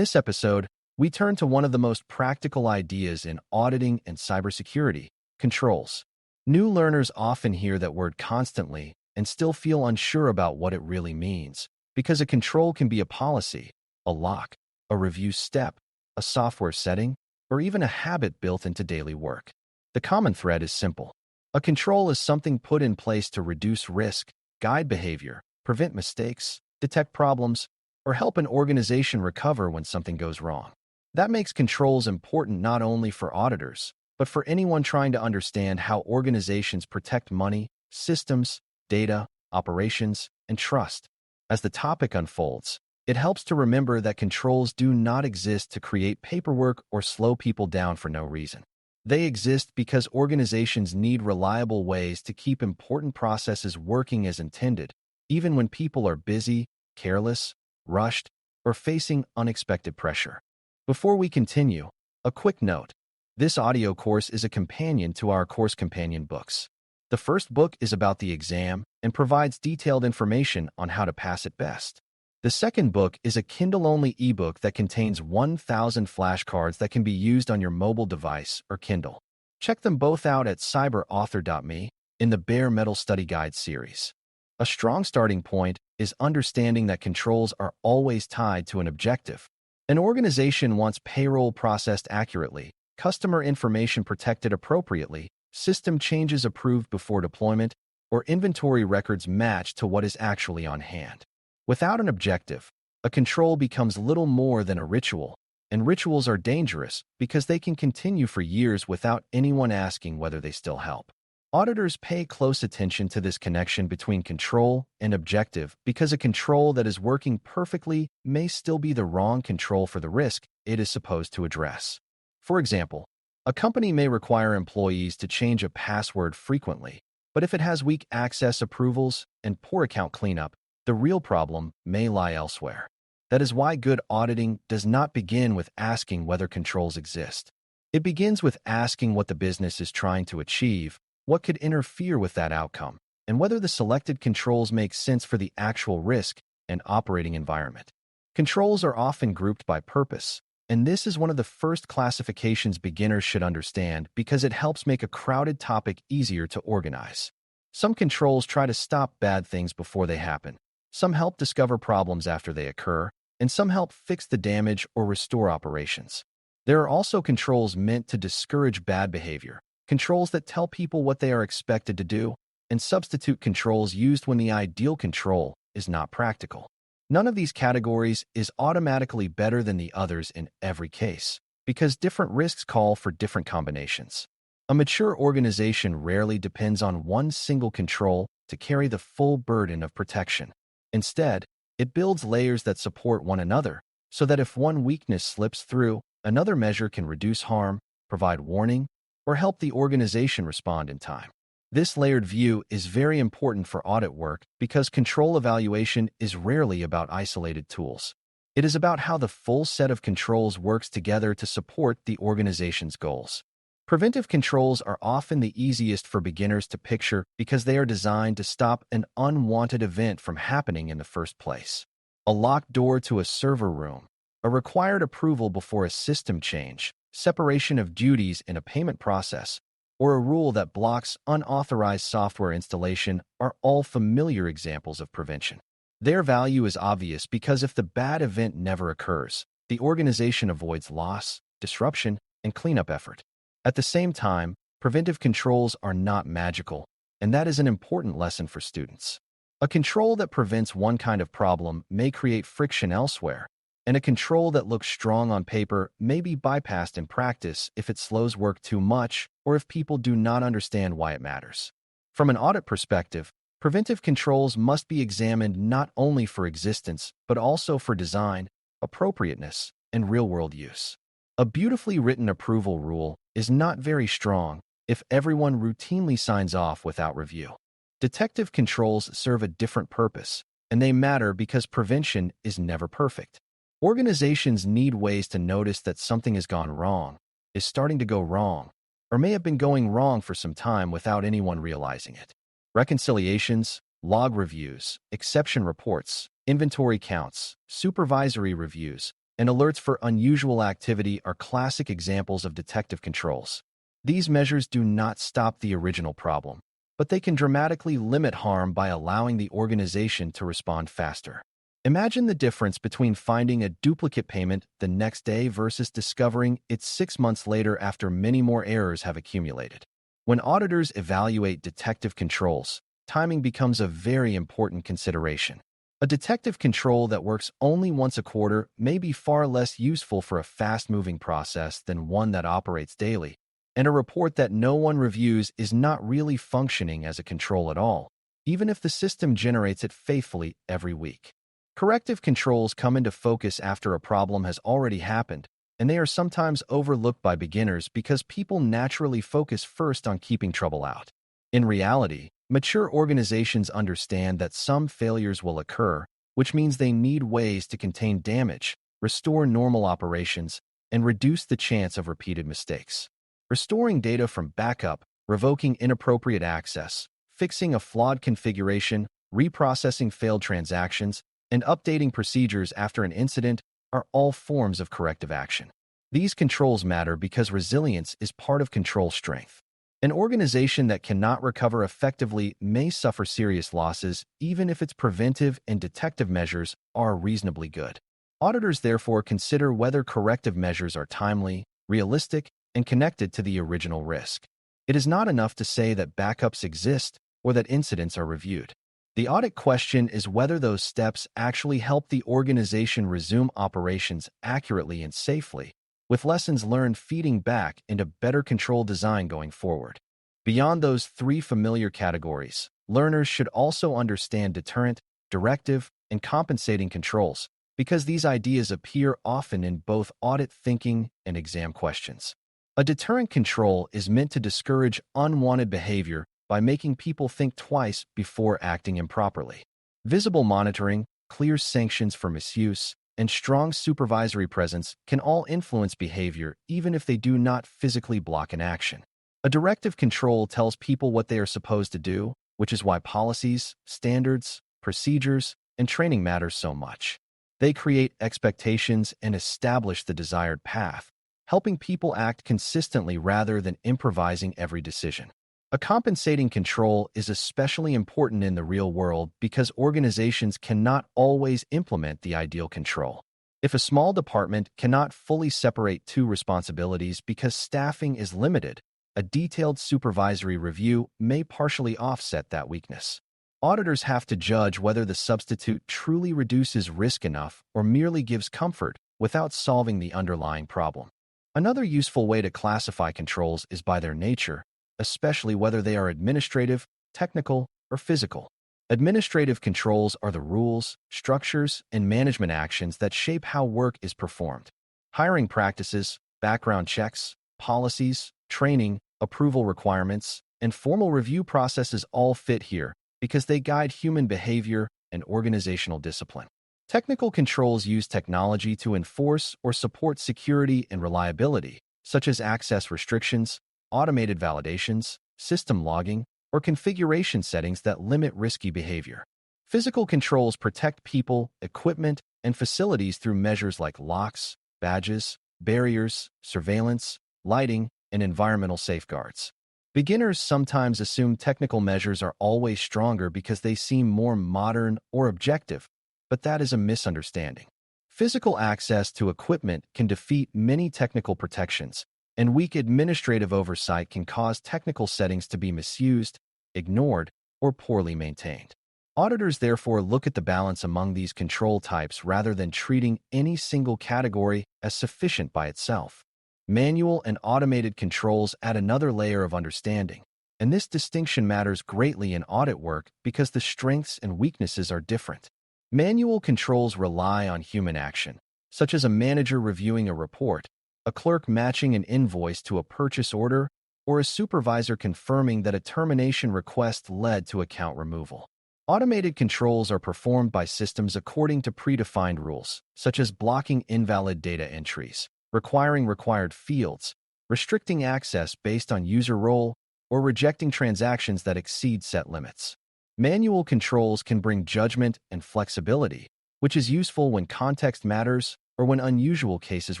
this episode, we turn to one of the most practical ideas in auditing and cybersecurity: controls. New learners often hear that word constantly and still feel unsure about what it really means, because a control can be a policy, a lock, a review step, a software setting, or even a habit built into daily work. The common thread is simple. A control is something put in place to reduce risk, guide behavior, prevent mistakes, detect problems, or help an organization recover when something goes wrong. That makes controls important not only for auditors, but for anyone trying to understand how organizations protect money, systems, data, operations, and trust. As the topic unfolds, it helps to remember that controls do not exist to create paperwork or slow people down for no reason. They exist because organizations need reliable ways to keep important processes working as intended, even when people are busy, careless, rushed, or facing unexpected pressure. Before we continue, a quick note. This audio course is a companion to our course companion books. The first book is about the exam and provides detailed information on how to pass it best. The second book is a Kindle-only ebook that contains 1,000 flashcards that can be used on your mobile device or Kindle. Check them both out at cyberauthor.me in the Bare Metal Study Guide series. A strong starting point is understanding that controls are always tied to an objective. An organization wants payroll processed accurately, customer information protected appropriately, system changes approved before deployment, or inventory records matched to what is actually on hand. Without an objective, a control becomes little more than a ritual, and rituals are dangerous because they can continue for years without anyone asking whether they still help. Auditors pay close attention to this connection between control and objective because a control that is working perfectly may still be the wrong control for the risk it is supposed to address. For example, a company may require employees to change a password frequently, but if it has weak access approvals and poor account cleanup, the real problem may lie elsewhere. That is why good auditing does not begin with asking whether controls exist. It begins with asking what the business is trying to achieve, what could interfere with that outcome, and whether the selected controls make sense for the actual risk and operating environment. Controls are often grouped by purpose, and this is one of the first classifications beginners should understand because it helps make a crowded topic easier to organize. Some controls try to stop bad things before they happen. Some help discover problems after they occur, and some help fix the damage or restore operations. There are also controls meant to discourage bad behavior, controls that tell people what they are expected to do, and substitute controls used when the ideal control is not practical. None of these categories is automatically better than the others in every case, because different risks call for different combinations. A mature organization rarely depends on one single control to carry the full burden of protection. Instead, it builds layers that support one another, so that if one weakness slips through, another measure can reduce harm, provide warning, or help the organization respond in time. This layered view is very important for audit work because control evaluation is rarely about isolated tools. It is about how the full set of controls works together to support the organization's goals. Preventive controls are often the easiest for beginners to picture because they are designed to stop an unwanted event from happening in the first place. A locked door to a server room, a required approval before a system change, separation of duties in a payment process, or a rule that blocks unauthorized software installation are all familiar examples of prevention. Their value is obvious because if the bad event never occurs, the organization avoids loss, disruption, and cleanup effort. At the same time, preventive controls are not magical, and that is an important lesson for students. A control that prevents one kind of problem may create friction elsewhere, and a control that looks strong on paper may be bypassed in practice if it slows work too much or if people do not understand why it matters. From an audit perspective, preventive controls must be examined not only for existence, but also for design, appropriateness, and real-world use. A beautifully written approval rule is not very strong if everyone routinely signs off without review. Detective controls serve a different purpose, and they matter because prevention is never perfect. Organizations need ways to notice that something has gone wrong, is starting to go wrong, or may have been going wrong for some time without anyone realizing it. Reconciliations, log reviews, exception reports, inventory counts, supervisory reviews, and alerts for unusual activity are classic examples of detective controls. These measures do not stop the original problem, but they can dramatically limit harm by allowing the organization to respond faster. Imagine the difference between finding a duplicate payment the next day versus discovering it 6 months later after many more errors have accumulated. When auditors evaluate detective controls, timing becomes a very important consideration. A detective control that works only once a quarter may be far less useful for a fast-moving process than one that operates daily, and a report that no one reviews is not really functioning as a control at all, even if the system generates it faithfully every week. Corrective controls come into focus after a problem has already happened, and they are sometimes overlooked by beginners because people naturally focus first on keeping trouble out. In reality, mature organizations understand that some failures will occur, which means they need ways to contain damage, restore normal operations, and reduce the chance of repeated mistakes. Restoring data from backup, revoking inappropriate access, fixing a flawed configuration, reprocessing failed transactions, and updating procedures after an incident are all forms of corrective action. These controls matter because resilience is part of control strength. An organization that cannot recover effectively may suffer serious losses even if its preventive and detective measures are reasonably good. Auditors therefore consider whether corrective measures are timely, realistic, and connected to the original risk. It is not enough to say that backups exist or that incidents are reviewed. The audit question is whether those steps actually help the organization resume operations accurately and safely, with lessons learned feeding back into better control design going forward. Beyond those three familiar categories, learners should also understand deterrent, directive, and compensating controls, because these ideas appear often in both audit thinking and exam questions. A deterrent control is meant to discourage unwanted behavior by making people think twice before acting improperly. Visible monitoring, clear sanctions for misuse, and strong supervisory presence can all influence behavior even if they do not physically block an action. A directive control tells people what they are supposed to do, which is why policies, standards, procedures, and training matter so much. They create expectations and establish the desired path, helping people act consistently rather than improvising every decision. A compensating control is especially important in the real world because organizations cannot always implement the ideal control. If a small department cannot fully separate two responsibilities because staffing is limited, a detailed supervisory review may partially offset that weakness. Auditors have to judge whether the substitute truly reduces risk enough or merely gives comfort without solving the underlying problem. Another useful way to classify controls is by their nature, especially whether they are administrative, technical, or physical. Administrative controls are the rules, structures, and management actions that shape how work is performed. Hiring practices, background checks, policies, training, approval requirements, and formal review processes all fit here because they guide human behavior and organizational discipline. Technical controls use technology to enforce or support security and reliability, such as access restrictions, automated validations, system logging, or configuration settings that limit risky behavior. Physical controls protect people, equipment, and facilities through measures like locks, badges, barriers, surveillance, lighting, and environmental safeguards. Beginners sometimes assume technical measures are always stronger because they seem more modern or objective, but that is a misunderstanding. Physical access to equipment can defeat many technical protections, and weak administrative oversight can cause technical settings to be misused, ignored, or poorly maintained. Auditors therefore look at the balance among these control types rather than treating any single category as sufficient by itself. Manual and automated controls add another layer of understanding, and this distinction matters greatly in audit work because the strengths and weaknesses are different. Manual controls rely on human action, such as a manager reviewing a report, a clerk matching an invoice to a purchase order, or a supervisor confirming that a termination request led to account removal. Automated controls are performed by systems according to predefined rules, such as blocking invalid data entries, requiring required fields, restricting access based on user role, or rejecting transactions that exceed set limits. Manual controls can bring judgment and flexibility, which is useful when context matters or when unusual cases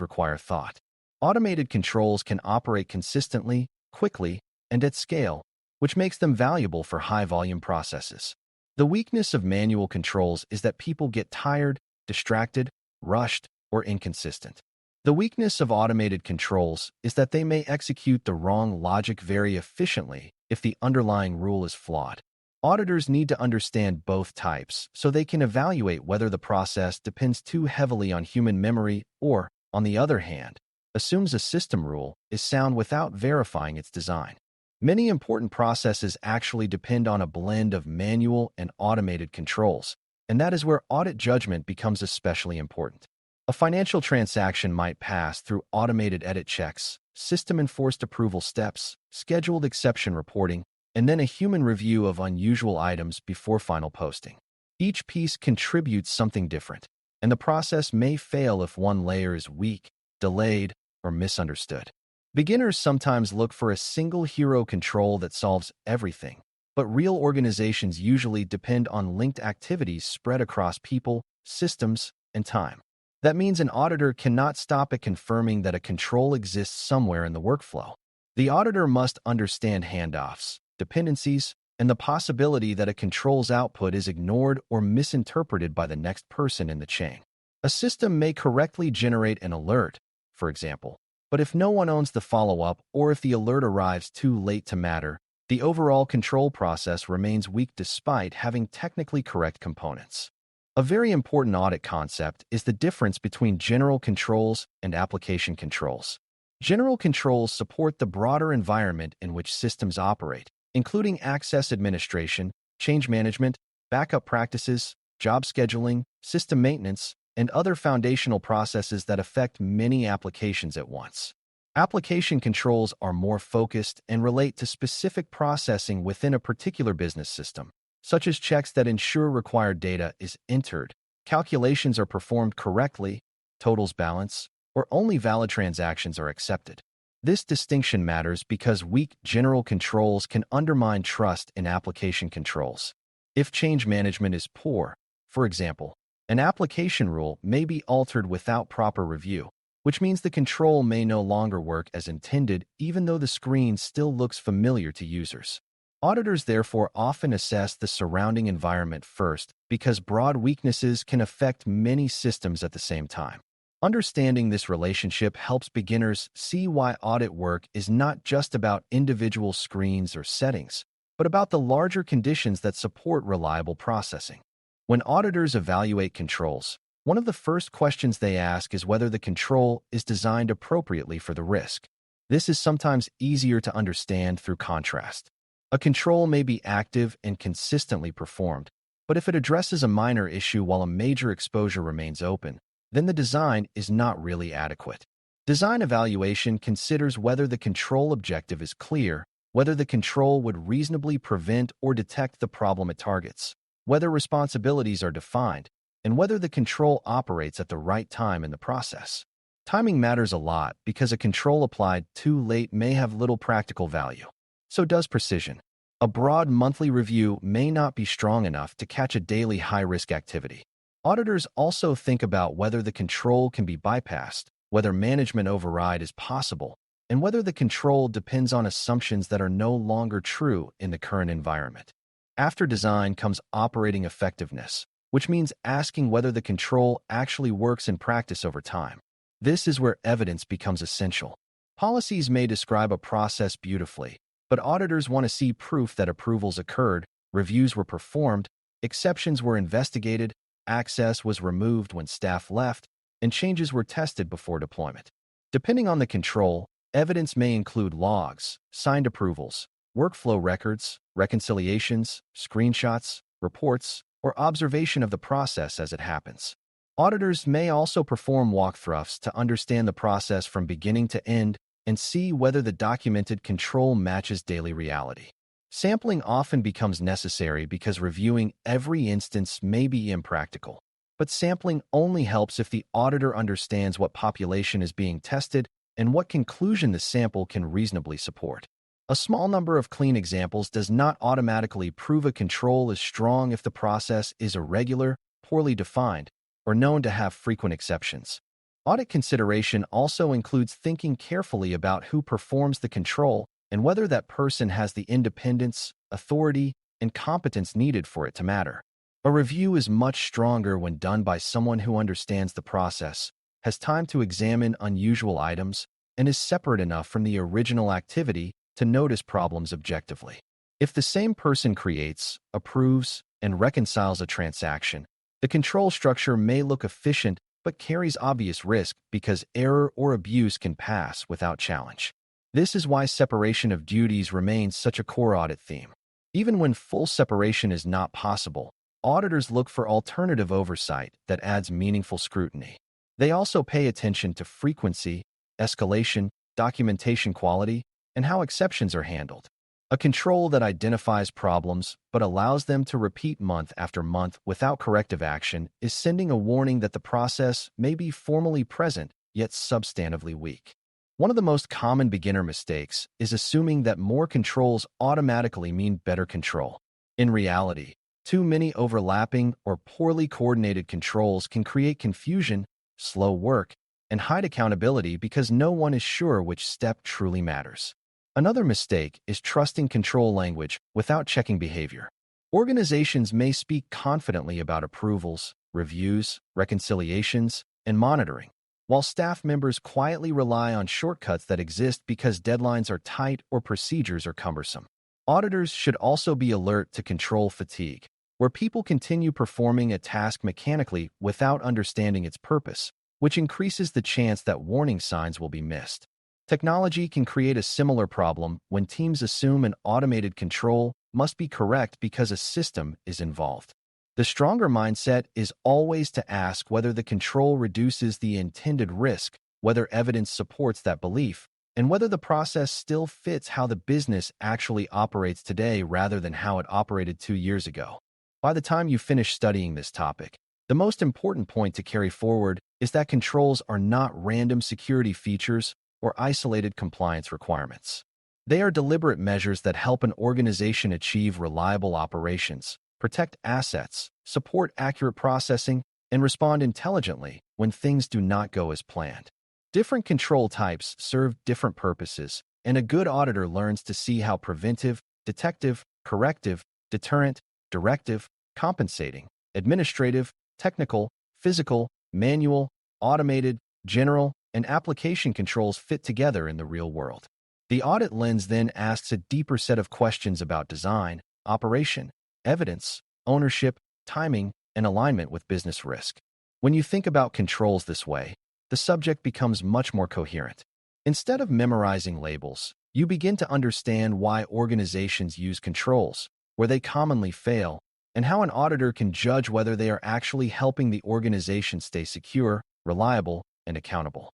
require thought. Automated controls can operate consistently, quickly, and at scale, which makes them valuable for high-volume processes. The weakness of manual controls is that people get tired, distracted, rushed, or inconsistent. The weakness of automated controls is that they may execute the wrong logic very efficiently if the underlying rule is flawed. Auditors need to understand both types so they can evaluate whether the process depends too heavily on human memory or, on the other hand, assumes a system rule is sound without verifying its design. Many important processes actually depend on a blend of manual and automated controls, and that is where audit judgment becomes especially important. A financial transaction might pass through automated edit checks, system-enforced approval steps, scheduled exception reporting, and then a human review of unusual items before final posting. Each piece contributes something different, and the process may fail if one layer is weak, delayed, or misunderstood. Beginners sometimes look for a single hero control that solves everything, but real organizations usually depend on linked activities spread across people, systems, and time. That means an auditor cannot stop at confirming that a control exists somewhere in the workflow. The auditor must understand handoffs, dependencies, and the possibility that a control's output is ignored or misinterpreted by the next person in the chain. A system may correctly generate an alert, for example, but if no one owns the follow-up or if the alert arrives too late to matter, the overall control process remains weak despite having technically correct components. A very important audit concept is the difference between general controls and application controls. General controls support the broader environment in which systems operate, including access administration, change management, backup practices, job scheduling, system maintenance, and other foundational processes that affect many applications at once. Application controls are more focused and relate to specific processing within a particular business system, such as checks that ensure required data is entered, calculations are performed correctly, totals balance, or only valid transactions are accepted. This distinction matters because weak general controls can undermine trust in application controls. If change management is poor, for example, an application rule may be altered without proper review, which means the control may no longer work as intended even though the screen still looks familiar to users. Auditors therefore often assess the surrounding environment first because broad weaknesses can affect many systems at the same time. Understanding this relationship helps beginners see why audit work is not just about individual screens or settings, but about the larger conditions that support reliable processing. When auditors evaluate controls, one of the first questions they ask is whether the control is designed appropriately for the risk. This is sometimes easier to understand through contrast. A control may be active and consistently performed, but if it addresses a minor issue while a major exposure remains open, then the design is not really adequate. Design evaluation considers whether the control objective is clear, whether the control would reasonably prevent or detect the problem it targets, whether responsibilities are defined, and whether the control operates at the right time in the process. Timing matters a lot because a control applied too late may have little practical value. So does precision. A broad monthly review may not be strong enough to catch a daily high-risk activity. Auditors also think about whether the control can be bypassed, whether management override is possible, and whether the control depends on assumptions that are no longer true in the current environment. After design comes operating effectiveness, which means asking whether the control actually works in practice over time. This is where evidence becomes essential. Policies may describe a process beautifully, but auditors want to see proof that approvals occurred, reviews were performed, exceptions were investigated, access was removed when staff left, and changes were tested before deployment. Depending on the control, evidence may include logs, signed approvals, workflow records, reconciliations, screenshots, reports, or observation of the process as it happens. Auditors may also perform walkthroughs to understand the process from beginning to end and see whether the documented control matches daily reality. Sampling often becomes necessary because reviewing every instance may be impractical, but sampling only helps if the auditor understands what population is being tested and what conclusion the sample can reasonably support. A small number of clean examples does not automatically prove a control is strong if the process is irregular, poorly defined, or known to have frequent exceptions. Audit consideration also includes thinking carefully about who performs the control and whether that person has the independence, authority, and competence needed for it to matter. A review is much stronger when done by someone who understands the process, has time to examine unusual items, and is separate enough from the original activity to notice problems objectively. If the same person creates, approves, and reconciles a transaction, the control structure may look efficient but carries obvious risk because error or abuse can pass without challenge. This is why separation of duties remains such a core audit theme. Even when full separation is not possible, auditors look for alternative oversight that adds meaningful scrutiny. They also pay attention to frequency, escalation, documentation quality, and how exceptions are handled. A control that identifies problems but allows them to repeat month after month without corrective action is sending a warning that the process may be formally present yet substantively weak. One of the most common beginner mistakes is assuming that more controls automatically mean better control. In reality, too many overlapping or poorly coordinated controls can create confusion, slow work, and hide accountability because no one is sure which step truly matters. Another mistake is trusting control language without checking behavior. Organizations may speak confidently about approvals, reviews, reconciliations, and monitoring, while staff members quietly rely on shortcuts that exist because deadlines are tight or procedures are cumbersome. Auditors should also be alert to control fatigue, where people continue performing a task mechanically without understanding its purpose, which increases the chance that warning signs will be missed. Technology can create a similar problem when teams assume an automated control must be correct because a system is involved. The stronger mindset is always to ask whether the control reduces the intended risk, whether evidence supports that belief, and whether the process still fits how the business actually operates today rather than how it operated 2 years ago. By the time you finish studying this topic, the most important point to carry forward is that controls are not random security features or isolated compliance requirements. They are deliberate measures that help an organization achieve reliable operations, protect assets, support accurate processing, and respond intelligently when things do not go as planned. Different control types serve different purposes, and a good auditor learns to see how preventive, detective, corrective, deterrent, directive, compensating, administrative, technical, physical, manual, automated, general, and application controls fit together in the real world. The audit lens then asks a deeper set of questions about design, operation, evidence, ownership, timing, and alignment with business risk. When you think about controls this way, the subject becomes much more coherent. Instead of memorizing labels, you begin to understand why organizations use controls, where they commonly fail, and how an auditor can judge whether they are actually helping the organization stay secure, reliable, and accountable.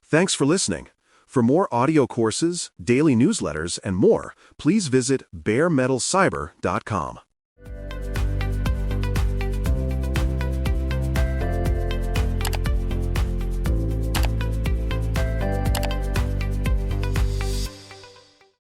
Thanks for listening. For more audio courses, daily newsletters, and more, please visit baremetalcyber.com.